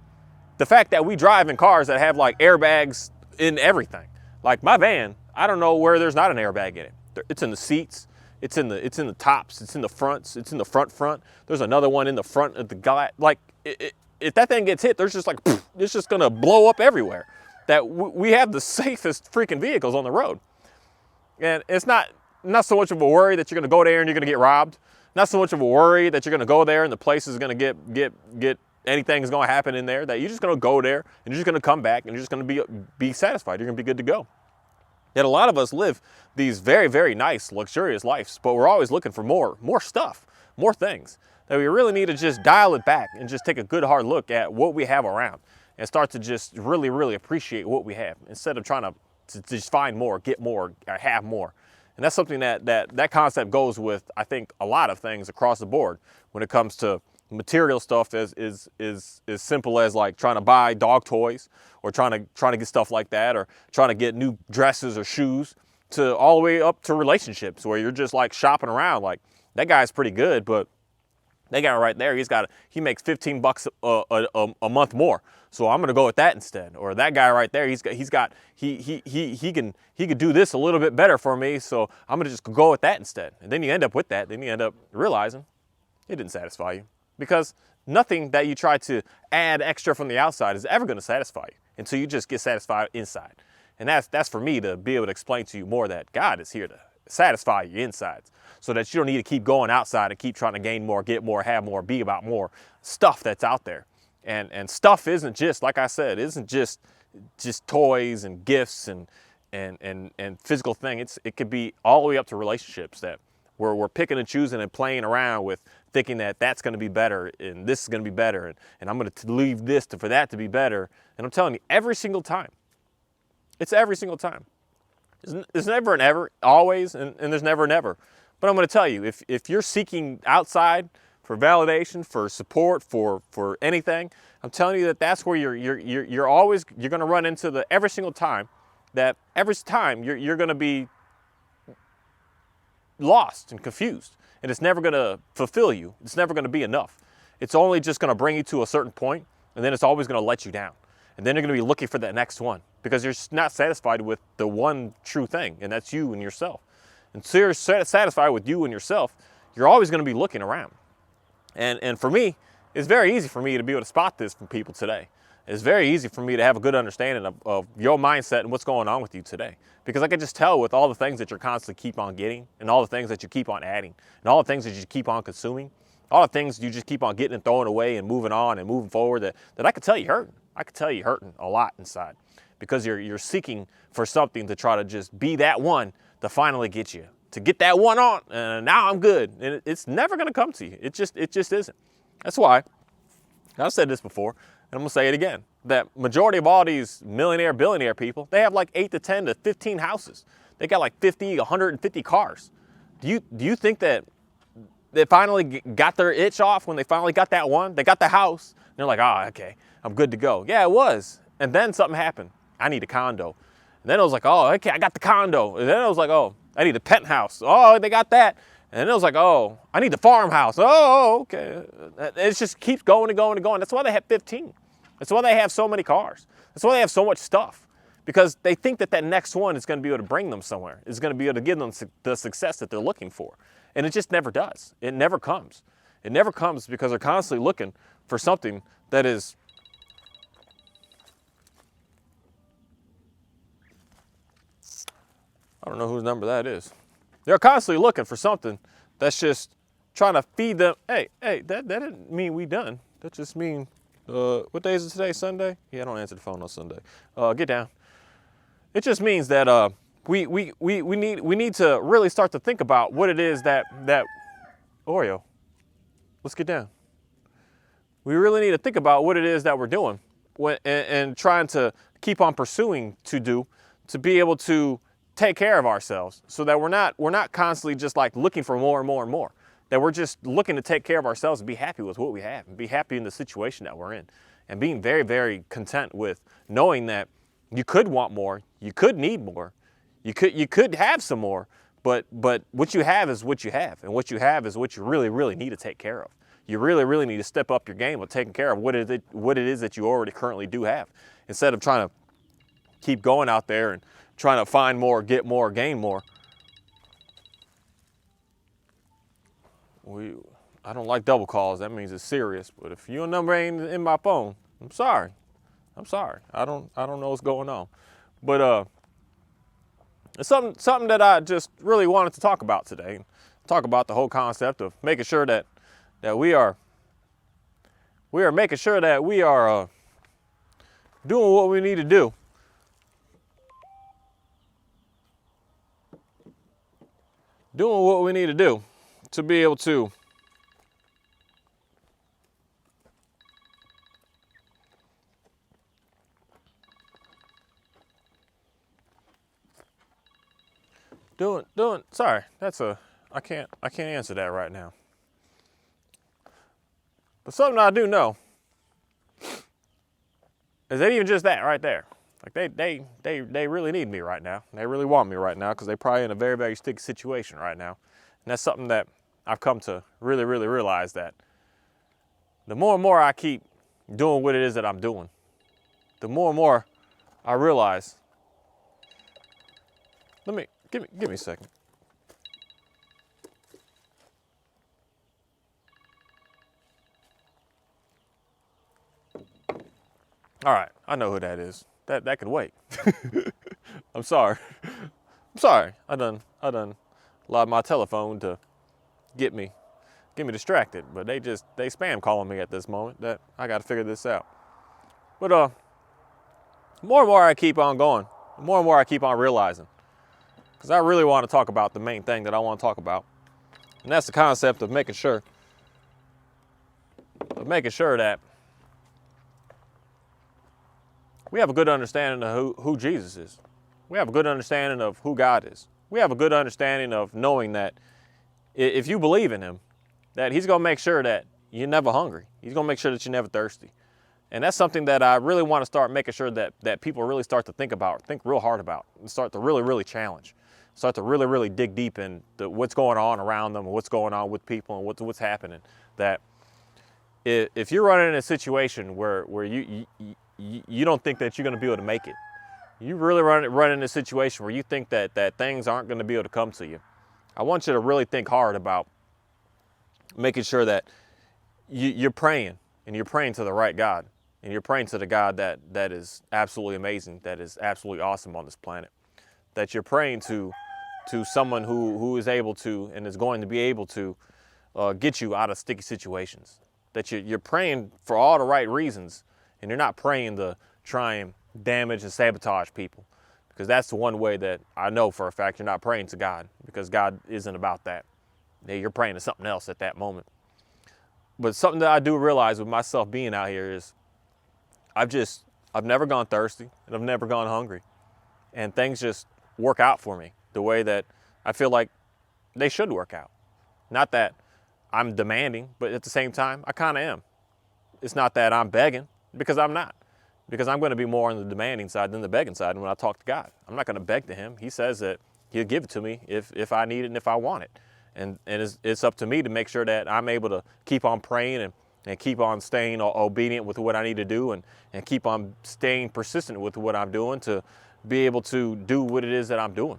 the fact that we drive in cars that have like airbags in everything, like my van, I don't know where there's not an airbag in it. It's in the seats, it's in the tops, it's in the fronts, it's in the front. There's another one in the front of the guy. Like if that thing gets hit, there's just like it's just gonna blow up everywhere. That we have the safest freaking vehicles on the road, and it's not so much of a worry that you're gonna go there and you're gonna get robbed. Not so much of a worry that you're going to go there and the place is going to get anything's going to happen in there. That you're just going to go there and you're just going to come back and you're just going to be satisfied. You're going to be good to go. Yet a lot of us live these very, very nice, luxurious lives, but we're always looking for more stuff, more things. That we really need to just dial it back and just take a good hard look at what we have around and start to just really, really appreciate what we have instead of trying to just find more, get more, or have more. And that's something that concept goes with, I think, a lot of things across the board when it comes to material stuff is simple as like trying to buy dog toys or trying to get stuff like that, or trying to get new dresses or shoes, to all the way up to relationships where you're just like shopping around. Like that guy's pretty good, but that guy right there, he makes $15 a month more. So I'm gonna go with that instead. Or that guy right there, he could do this a little bit better for me, so I'm gonna just go with that instead. And then you end up with that. Then you end up realizing it didn't satisfy you, because nothing that you try to add extra from the outside is ever gonna satisfy you until you just get satisfied inside. And that's for me to be able to explain to you more that God is here to satisfy your insides, so that you don't need to keep going outside and keep trying to gain more, get more, have more, be about more stuff that's out there. And stuff isn't just, like I said, isn't just toys and gifts and physical thing. It could be all the way up to relationships. That We're picking and choosing and playing around with thinking that that's going to be better and this is going to be better and I'm going to leave this for that to be better. And I'm telling you, every single time. It's every single time. There's never an ever, always, and there's never an ever. But I'm going to tell you, if you're seeking outside for validation, for support, for anything, I'm telling you that that's where you're always going to run into every single time you're going to be lost and confused, and it's never going to fulfill you. It's never going to be enough. It's only just going to bring you to a certain point, and then it's always going to let you down. And then you're going to be looking for that next one because you're not satisfied with the one true thing, and that's you and yourself. And so you're satisfied with you and yourself, you're always going to be looking around. And for me, it's very easy for me to be able to spot this from people today. It's very easy for me to have a good understanding of your mindset and what's going on with you today. Because I can just tell with all the things that you're constantly keep on getting and all the things that you keep on adding and all the things that you keep on consuming, all the things you just keep on getting and throwing away and moving on and moving forward that I could tell you hurting. I could tell you hurting a lot inside because you're seeking for something to try to just be that one to finally get you, to get that one on, and now I'm good. And it's never going to come to you. It just isn't. That's why, I've said this before, and I'm going to say it again, that majority of all these millionaire, billionaire people, they have like 8 to 10 to 15 houses. They got like 50, 150 cars. Do you think that they finally got their itch off when they finally got that one? They got the house. And they're like, oh, okay, I'm good to go. Yeah, it was. And then something happened. I need a condo. And then it was like, oh, okay, I got the condo. And then it was like, oh, I need a penthouse. Oh, they got that. And then it was like, oh, I need the farmhouse. Oh, okay. It just keeps going and going and going. That's why they have 15. That's why they have so many cars. That's why they have so much stuff. Because they think that next one is going to be able to bring them somewhere. It's going to be able to give them the success that they're looking for. And it just never does. It never comes. It never comes because they're constantly looking for something that is I don't know whose number that is. They're constantly looking for something that's just trying to feed them. Hey, that didn't mean we done. That just mean, what day is it today, Sunday? Yeah, I don't answer the phone on Sunday. Get down. It just means that we need to really start to think about what it is that Oreo, let's get down. We really need to think about what it is that we're doing and trying to keep on pursuing to be able to take care of ourselves so that we're not constantly just like looking for more and more and more, that we're just looking to take care of ourselves and be happy with what we have and be happy in the situation that we're in and being very, very content with knowing that you could want more, you could need more, you could have some more, but what you have is what you have, and what you have is what you really, really need to take care of. You really, really need to step up your game with taking care of what it is that you already currently do have, instead of trying to keep going out there and trying to find more, get more, gain more. I don't like double calls. That means it's serious. But if your number ain't in my phone, I'm sorry. I don't know what's going on. But it's something that I just really wanted to talk about today. Talk about the whole concept of making sure that we are making sure that we are doing what we need to do. Doing what we need to do to be able to sorry, I can't answer that right now. But something I do know is that even just that right there, like they really need me right now. They really want me right now because they're probably in a very, very sticky situation right now. And that's something that I've come to really, really realize, that the more and more I keep doing what it is that I'm doing, the more and more I realize. Give me a second. All right, I know who that is. That could wait. I'm sorry. I done allowed my telephone to get me distracted, but they spam calling me at this moment. That I got to figure this out. But more and more I keep on going, the more and more I keep on realizing, because I really want to talk about the main thing that I want to talk about, And that's the concept of making sure that we have a good understanding of who Jesus is. We have a good understanding of who God is. We have a good understanding of knowing that if you believe in him, that he's going to make sure that you're never hungry. He's going to make sure that you're never thirsty. And that's something that I really want to start making sure that people really start to think about, think real hard about, and start to really, really challenge. Start to really, really dig deep into what's going on around them and what's going on with people and what's happening. That if you're running in a situation where you don't think that you're going to be able to make it, you really run in a situation where you think that things aren't going to be able to come to you, I want you to really think hard about making sure that you're praying, and you're praying to the right God, and you're praying to the God that is absolutely amazing, that is absolutely awesome on this planet, that you're praying to someone who is able to and is going to be able to get you out of sticky situations, that you're praying for all the right reasons, and you're not praying to try and damage and sabotage people, because that's the one way that I know for a fact you're not praying to God, because God isn't about that. You're praying to something else at that moment. But something that I do realize with myself being out here is I've never gone thirsty, and I've never gone hungry, and things just work out for me the way that I feel like they should work out. Not that I'm demanding, but at the same time, I kind of am. It's not that I'm begging, because I'm not. Because I'm going to be more on the demanding side than the begging side when I talk to God. I'm not going to beg to him. He says that he'll give it to me if I need it and if I want it. And it's up to me to make sure that I'm able to keep on praying and keep on staying obedient with what I need to do, and keep on staying persistent with what I'm doing to be able to do what it is that I'm doing.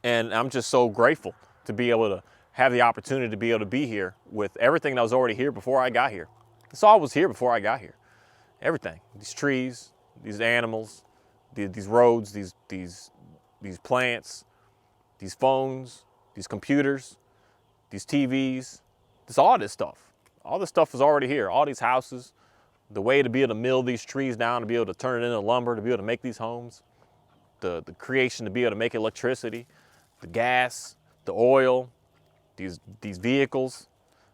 And I'm just so grateful to be able to have the opportunity to be able to be here with everything that was already here before I got here. It's all was here before I got here. Everything, these trees, these animals, these roads, these plants, these phones, these computers, these TVs, all this stuff was already here. All these houses, the way to be able to mill these trees down, to be able to turn it into lumber, to be able to make these homes, the creation to be able to make electricity, the gas, the oil, these vehicles,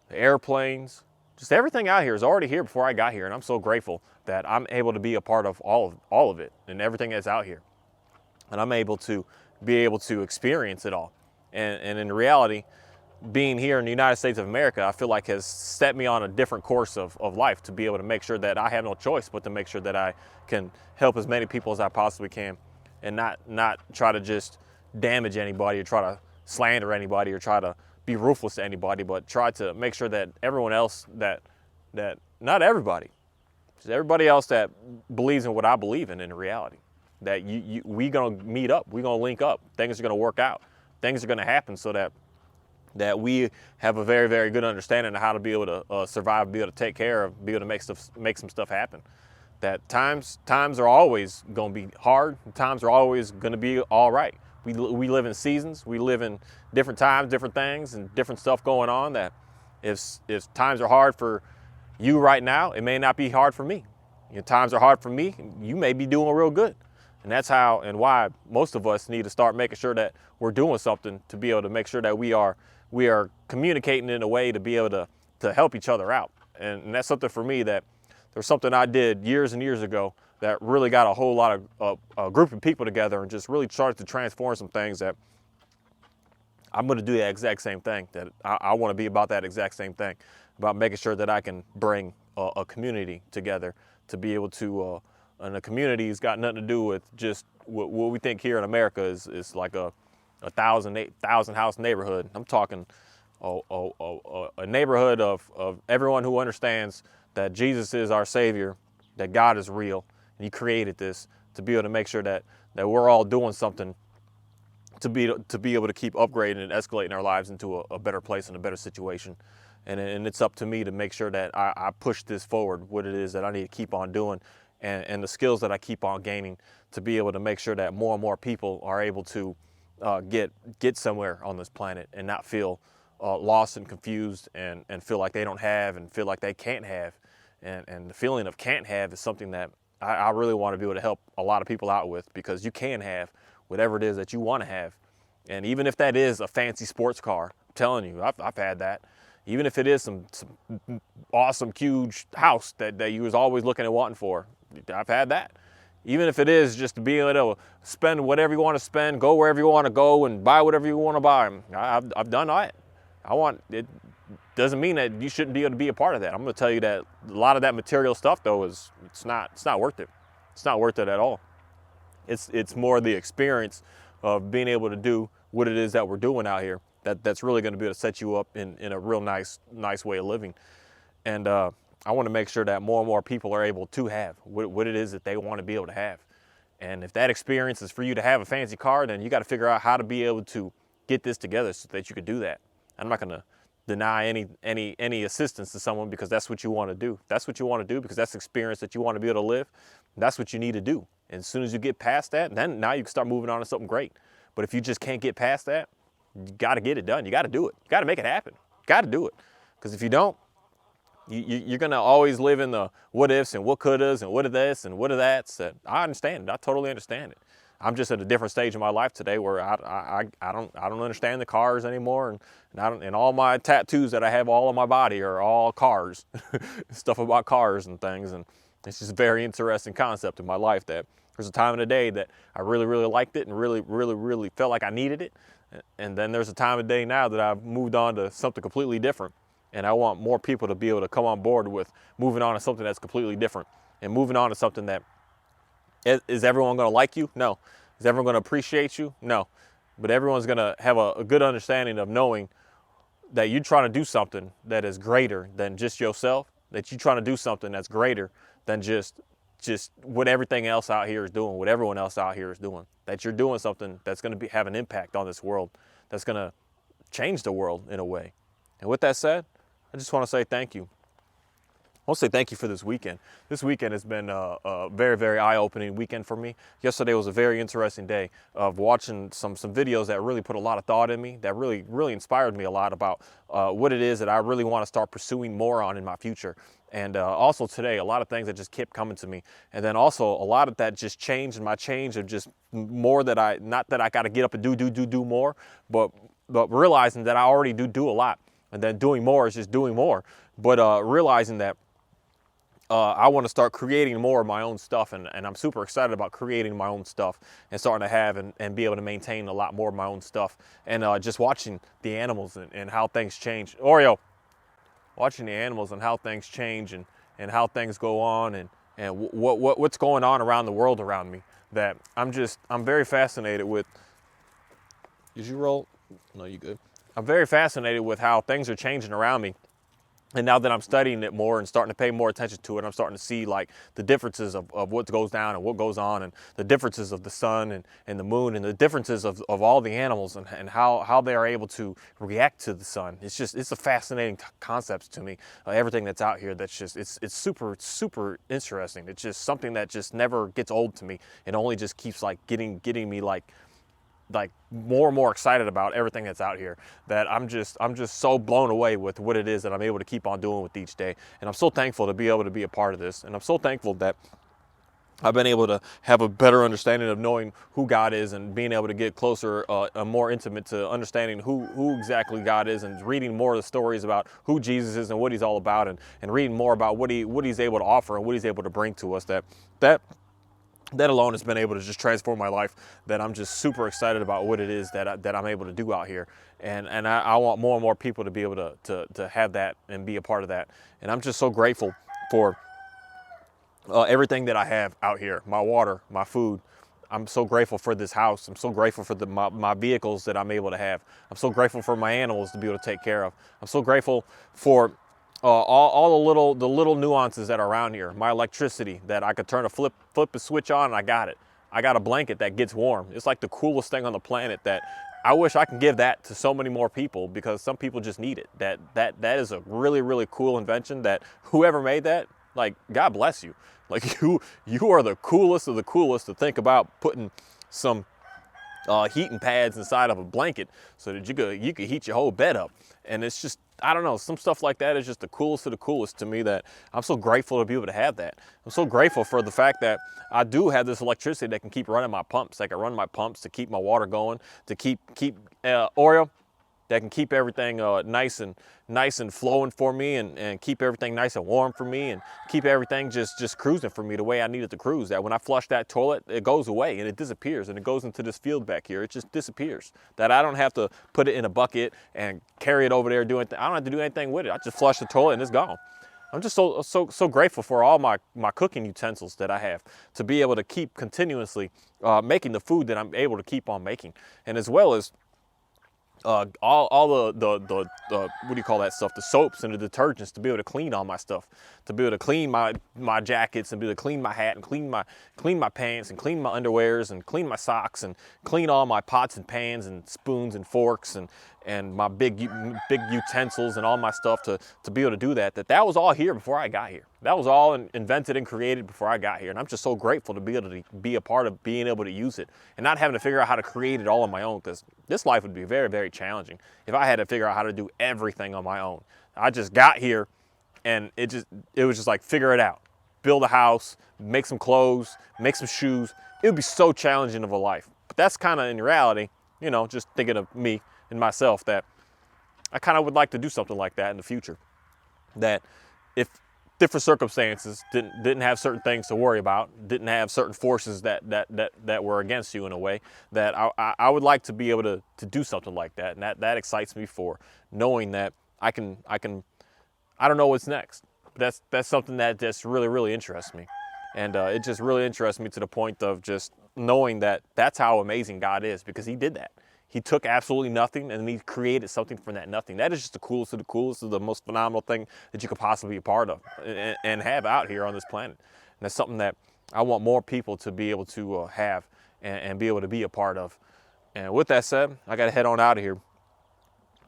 the airplanes, just everything out here is already here before I got here. And I'm so grateful that I'm able to be a part of all of it and everything that's out here. And I'm able to be able to experience it all. And in reality, being here in the United States of America, I feel like has set me on a different course of life, to be able to make sure that I have no choice but to make sure that I can help as many people as I possibly can, and not try to just damage anybody or try to slander anybody or try to be ruthless to anybody, but try to make sure that everyone else that not everybody, just everybody else that believes in what I believe in reality, that we gonna meet up, we gonna link up, things are gonna work out, things are gonna happen, so that we have a very, very good understanding of how to be able to survive, be able to take care of, be able to make some stuff happen. That times are always gonna be hard, times are always gonna be all right. We live in seasons, we live in different times, different things, and different stuff going on, that if times are hard for you right now, it may not be hard for me. If times are hard for me, you may be doing real good. And that's how and why most of us need to start making sure that we're doing something to be able to make sure that we are communicating in a way to be able to help each other out. And that's something for me, that there's something I did years and years ago that really got a whole lot of a group of people together and just really started to transform some things, that I'm going to do the exact same thing, that I want to be about that exact same thing, about making sure that I can bring a community together to be able to, and a community has got nothing to do with just what we think here in America is like a 1,000 house neighborhood. I'm talking a neighborhood of everyone who understands that Jesus is our Savior, that God is real, and He created this to be able to make sure that we're all doing something to be able to keep upgrading and escalating our lives into a better place and a better situation. And it's up to me to make sure that I push this forward, what it is that I need to keep on doing, and the skills that I keep on gaining, to be able to make sure that more and more people are able to get somewhere on this planet and not feel lost and confused and feel like they don't have and feel like they can't have. And the feeling of can't have is something that I really want to be able to help a lot of people out with, because you can have whatever it is that you want to have. And even if that is a fancy sports car, I'm telling you, I've had that. Even if it is some awesome, huge house that you was always looking and wanting for, I've had that. Even if it is just to be able to spend whatever you want to spend, go wherever you want to go, and buy whatever you want to buy, I've done that. It doesn't mean that you shouldn't be able to be a part of that. I'm going to tell you that a lot of that material stuff, though, it's not worth it. It's not worth it at all. It's more the experience of being able to do what it is that we're doing out here that's really going to be able to set you up in a real nice way of living. And I want to make sure that more and more people are able to have what it is that they want to be able to have. And if that experience is for you to have a fancy car, then you got to figure out how to be able to get this together so that you could do that. I'm not going to deny any assistance to someone because that's what you want to do. That's what you want to do because that's the experience that you want to be able to live. That's what you need to do. And as soon as you get past that, then now you can start moving on to something great. But if you just can't get past that, you got to get it done. You got to do it. You got to make it happen. You got to do it. Because if you don't, you're going to always live in the what ifs and what couldas and what of this and what of that. I understand it. I totally understand it. I'm just at a different stage in my life today where I don't understand the cars anymore, and all my tattoos that I have all on my body are all cars, stuff about cars and things, and it's just a very interesting concept in my life that there's a time in the day that I really liked it and really felt like I needed it, and then there's a time of day now that I've moved on to something completely different, and I want more people to be able to come on board with moving on to something that's completely different and moving on to something that is everyone going to like you? No. Is everyone going to appreciate you? No. But everyone's going to have a good understanding of knowing that you're trying to do something that is greater than just yourself, that you're trying to do something that's greater than just what everything else out here is doing, what everyone else out here is doing, that you're doing something that's going to have an impact on this world, that's going to change the world in a way. And with that said, I just want to say thank you. I want to say thank you for this weekend. This weekend has been a very eye-opening weekend for me. Yesterday was a very interesting day of watching some videos that really put a lot of thought in me, that really inspired me a lot about what it is that I really want to start pursuing more on in my future. And also today, a lot of things that just kept coming to me. And then also a lot of that just changed, and my change of just more that not that I got to get up and do more, but realizing that I already do a lot. And then doing more is just doing more. But realizing that I want to start creating more of my own stuff, and I'm super excited about creating my own stuff and starting to have and be able to maintain a lot more of my own stuff, and just watching the animals and how things change. Oreo, watching the animals and how things change and how things go on and what's going on around the world around me, that I'm very fascinated with. Did you roll? No, you good. I'm very fascinated with how things are changing around me. And now that I'm studying it more and starting to pay more attention to it, I'm starting to see like the differences of what goes down and what goes on, and the differences of the sun and the moon, and the differences of all the animals and how they are able to react to the sun. It's a fascinating concept to me. Everything that's out here, that's just, it's super interesting. It's just something that just never gets old to me. It only just keeps like getting me like more and more excited about everything that's out here, that I'm just so blown away with what it is that I'm able to keep on doing with each day. And I'm so thankful to be able to be a part of this. And I'm so thankful that I've been able to have a better understanding of knowing who God is, and being able to get closer, more intimate to understanding who exactly God is, and reading more of the stories about who Jesus is and what he's all about, and reading more about what he's able to offer and what he's able to bring to us. That alone has been able to just transform my life, that I'm just super excited about what it is that I'm able to do out here. And I want more and more people to be able to have that and be a part of that. And I'm just so grateful for everything that I have out here, my water, my food. I'm so grateful for this house. I'm so grateful for my vehicles that I'm able to have. I'm so grateful for my animals to be able to take care of. I'm so grateful for all the little nuances that are around here. My electricity, that I could turn a flip a switch on and I got it. I got a blanket that gets warm. It's like the coolest thing on the planet, that I wish I could give that to so many more people, because some people just need it. That is a really cool invention, that whoever made that, like, God bless you. Like, you are the coolest of the coolest to think about putting some heating pads inside of a blanket so that you could heat your whole bed up. And it's just, I don't know, some stuff like that is just the coolest of the coolest to me, that I'm so grateful to be able to have that. I'm so grateful for the fact that I do have this electricity that can keep running my pumps. I can run my pumps to keep my water going, to keep Oreo, that can keep everything nice and flowing for me, and keep everything nice and warm for me, and keep everything just cruising for me the way I need it to cruise. That when I flush that toilet, it goes away and it disappears, and it goes into this field back here. It just disappears. That I don't have to put it in a bucket and carry it over there doing. I don't have to do anything with it. I just flush the toilet and it's gone. I'm just so grateful for all my cooking utensils that I have, to be able to keep continuously making the food that I'm able to keep on making, and as well as all the what do you call that stuff, the soaps and the detergents, to be able to clean all my stuff, to be able to clean my jackets, and be able to clean my hat, and clean my pants, and clean my underwears, and clean my socks, and clean all my pots and pans and spoons and forks, and my big utensils and all my stuff, to be able to do that was all here before I got here. That was all invented and created before I got here. And I'm just so grateful to be able to be a part of being able to use it, and not having to figure out how to create it all on my own, because this life would be very, very challenging if I had to figure out how to do everything on my own. I just got here, and it was just like, figure it out. Build a house, make some clothes, make some shoes. It would be so challenging of a life. But that's kind of, in reality, just thinking of me and myself, that I kind of would like to do something like that in the future. That if different circumstances didn't have certain things to worry about, didn't have certain forces that were against you in a way, that I would like to be able to do something like that. And that excites me, for knowing that I don't know what's next. But that's something that just really, really interests me. And it just really interests me to the point of just knowing that that's how amazing God is, because he did that. He took absolutely nothing and he created something from that nothing. That is just the coolest of the coolest, of the most phenomenal thing that you could possibly be a part of and have out here on this planet. And that's something that I want more people to be able to have and be able to be a part of. And with that said, I got to head on out of here.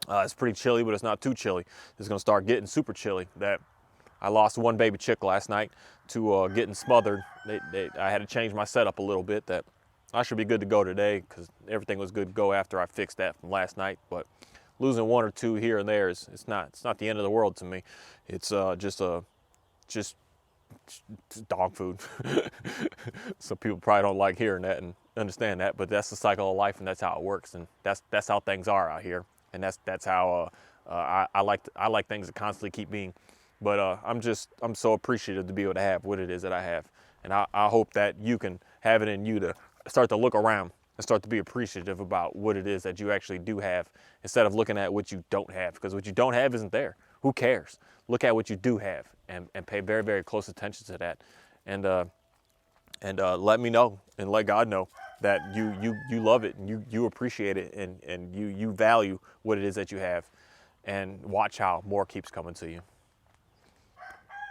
It's pretty chilly, but it's not too chilly. It's going to start getting super chilly. That I lost one baby chick last night to getting smothered. I had to change my setup a little bit. That I should be good to go today, because everything was good to go after I fixed that from last night. But losing one or two here and there it's not the end of the world to me. It's just dog food. Some people probably don't like hearing that and understand that, but that's the cycle of life, and that's how it works, and that's how things are out here, and that's how I like things to constantly keep being. But I'm so appreciative to be able to have what it is that I have, and I hope that you can have it in you to start to look around and start to be appreciative about what it is that you actually do have, instead of looking at what you don't have, because what you don't have isn't there. Who cares? Look at what you do have, and pay very, very close attention to that, and let me know, and let God know that you love it, and you appreciate it, and you value what it is that you have, and watch how more keeps coming to you.